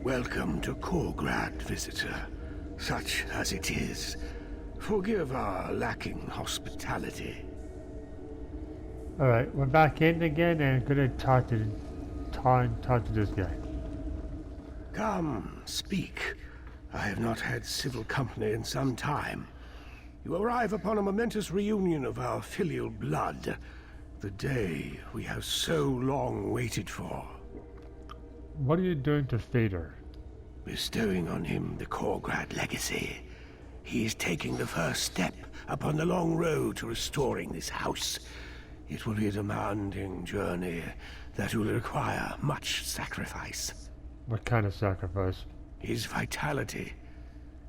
Welcome to Korgrad, visitor. Such as it is. Forgive our lacking hospitality. Alright, we're back in again and gonna talk to this guy. Come, speak. I have not had civil company in some time. You arrive upon a momentous reunion of our filial blood. The day we have so long waited for. What are you doing to Fader? Bestowing on him the Korgrad legacy. He is taking the first step upon the long road to restoring this house. It will be a demanding journey that will require much sacrifice. What kind of sacrifice? His vitality.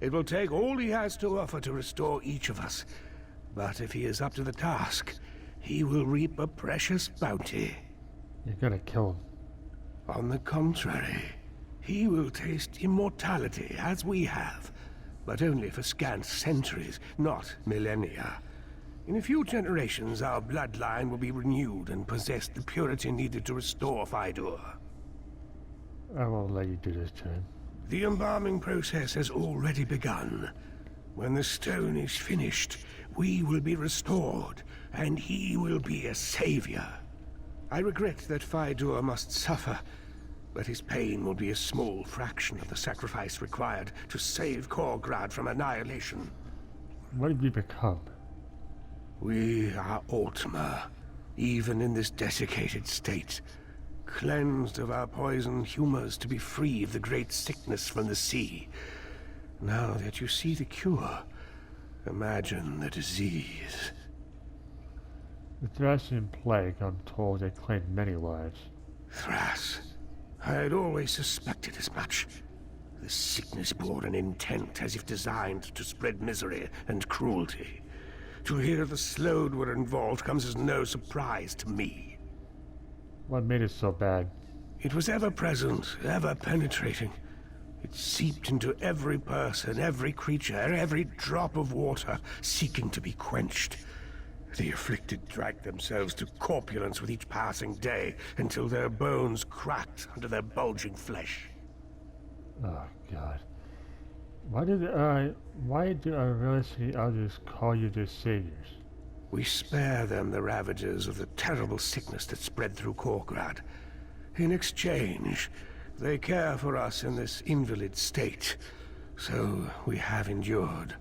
It will take all he has to offer to restore each of us. But if he is up to the task, he will reap a precious bounty. You're gonna kill him. On the contrary, he will taste immortality as we have, but only for scant centuries, not millennia. In a few generations, our bloodline will be renewed and possess the purity needed to restore Fydur. I won't let you do this to him. The embalming process has already begun. When the stone is finished, we will be restored, and he will be a savior. I regret that Fydur must suffer, but his pain will be a small fraction of the sacrifice required to save Korgrad from annihilation. What did you become? We are Altmer, even in this desiccated state. Cleansed of our poison humors to be free of the great sickness from the sea. Now that you see the cure, imagine the disease. The Thracian plague, I'm told, they claimed many lives. Thras. I had always suspected as much. The sickness bore an intent as if designed to spread misery and cruelty. To hear the Slode were involved comes as no surprise to me. What made it so bad? It was ever present, ever penetrating. It seeped into every person, every creature, every drop of water, seeking to be quenched. The afflicted dragged themselves to corpulence with each passing day, until their bones cracked under their bulging flesh. Oh, God. Why do Aurelius others call you their saviors? We spare them the ravages of the terrible sickness that spread through Korgrad. In exchange, they care for us in this invalid state. So we have endured.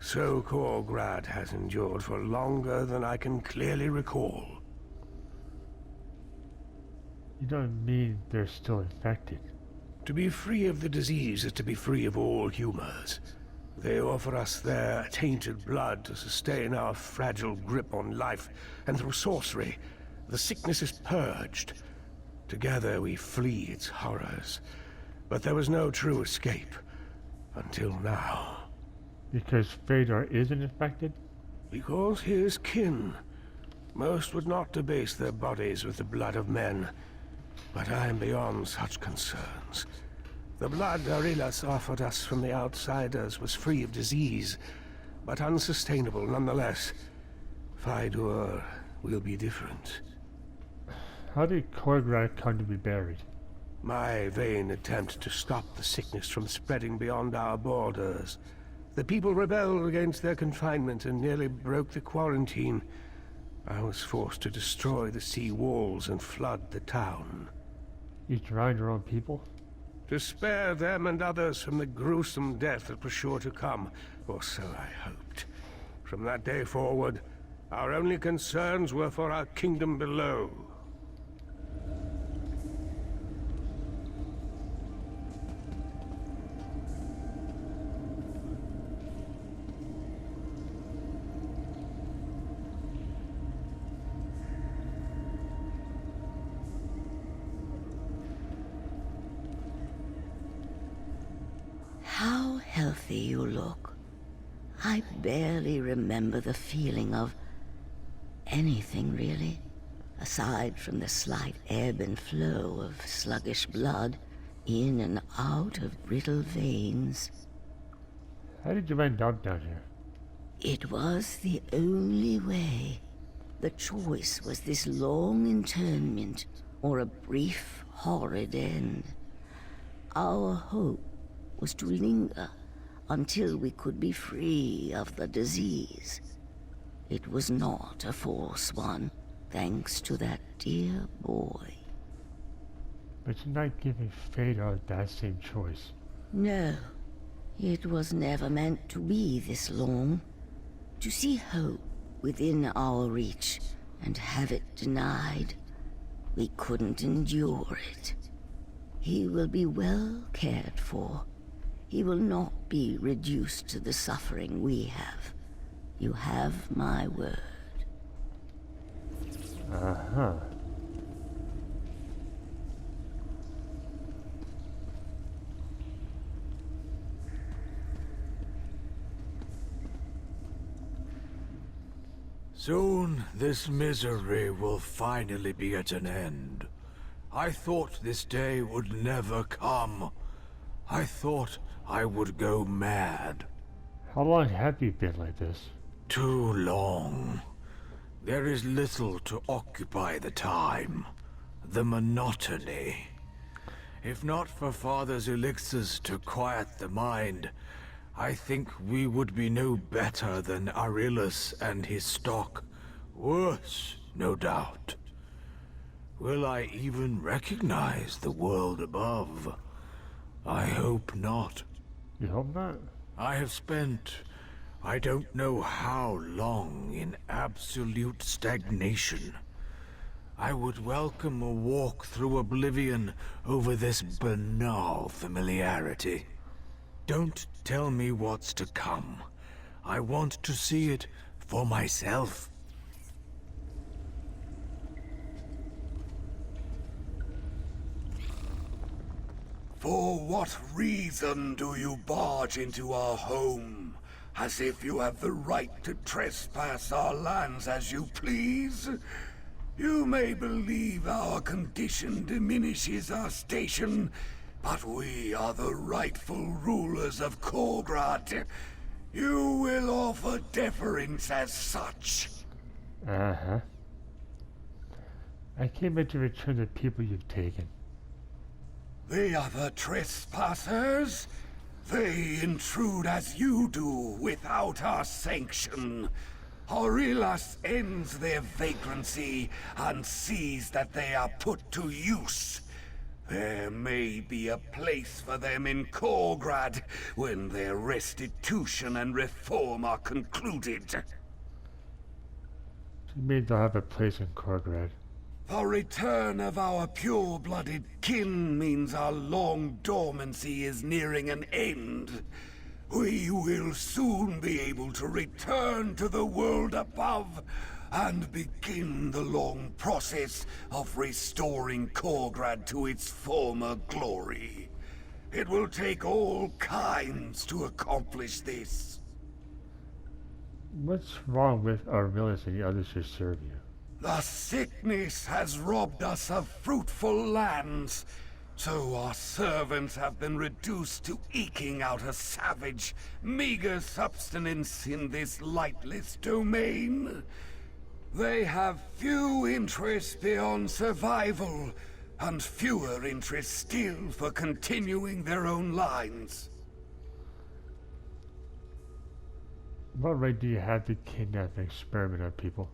So Korgrad has endured for longer than I can clearly recall. You don't mean they're still infected? To be free of the disease is to be free of all humors. They offer us their tainted blood to sustain our fragile grip on life, and through sorcery, the sickness is purged. Together we flee its horrors. But there was no true escape, until now. Because Fader isn't infected? Because he is kin. Most would not debase their bodies with the blood of men, but I am beyond such concerns. The blood Aurelius offered us from the outsiders was free of disease, but unsustainable nonetheless. Fydur will be different. How did Korgrad come to be buried? My vain attempt to stop the sickness from spreading beyond our borders. The people rebelled against their confinement and nearly broke the quarantine. I was forced to destroy the sea walls and flood the town. You drowned your own people? To spare them and others from the gruesome death that was sure to come, or so I hoped. From that day forward, our only concerns were for our kingdom below. How healthy you look. I barely remember the feeling of anything, really, aside from the slight ebb and flow of sluggish blood in and out of brittle veins. How did you end up down here? It was the only way. The choice was this long internment or a brief, horrid end. Our hope was to linger until we could be free of the disease. It was not a false one, thanks to that dear boy. But you're not giving Fedor that same choice. No, it was never meant to be this long. To see hope within our reach and have it denied, we couldn't endure it. He will be well cared for. He will not be reduced to the suffering we have. You have my word. Uh-huh. Soon this misery will finally be at an end. I thought this day would never come. I thought I would go mad. How long have you been like this? Too long. There is little to occupy the time. The monotony. If not for Father's elixirs to quiet the mind, I think we would be no better than Arilus and his stock. Worse, no doubt. Will I even recognize the world above? I hope not. You hope not? I have spent I don't know how long in absolute stagnation. I would welcome a walk through oblivion over this banal familiarity. Don't tell me what's to come. I want to see it for myself. For what reason do you barge into our home? As if you have the right to trespass our lands as you please? You may believe our condition diminishes our station, but we are the rightful rulers of Korgrad. You will offer deference as such. Uh-huh. I came in to return the people you've taken. The other trespassers? They intrude as you do, without our sanction. Aurilas ends their vagrancy and sees that they are put to use. There may be a place for them in Korgrad when their restitution and reform are concluded. You mean they'll have a place in Korgrad? The return of our pure-blooded kin means our long dormancy is nearing an end. We will soon be able to return to the world above and begin the long process of restoring Korgrad to its former glory. It will take all kinds to accomplish this. What's wrong with Aurelius and the others who serve you? The sickness has robbed us of fruitful lands, so our servants have been reduced to eking out a savage, meager subsistence in this lightless domain. They have few interests beyond survival, and fewer interests still for continuing their own lines. What right do you have to kidnap and experiment on people?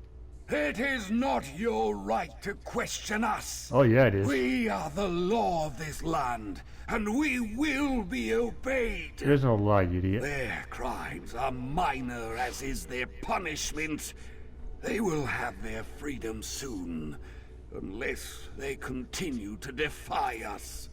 It is not your right to question us. Oh yeah, it is. We are the law of this land, and we will be obeyed. There's no law, you idiot. Their crimes are minor, as is their punishment. They will have their freedom soon, unless they continue to defy us.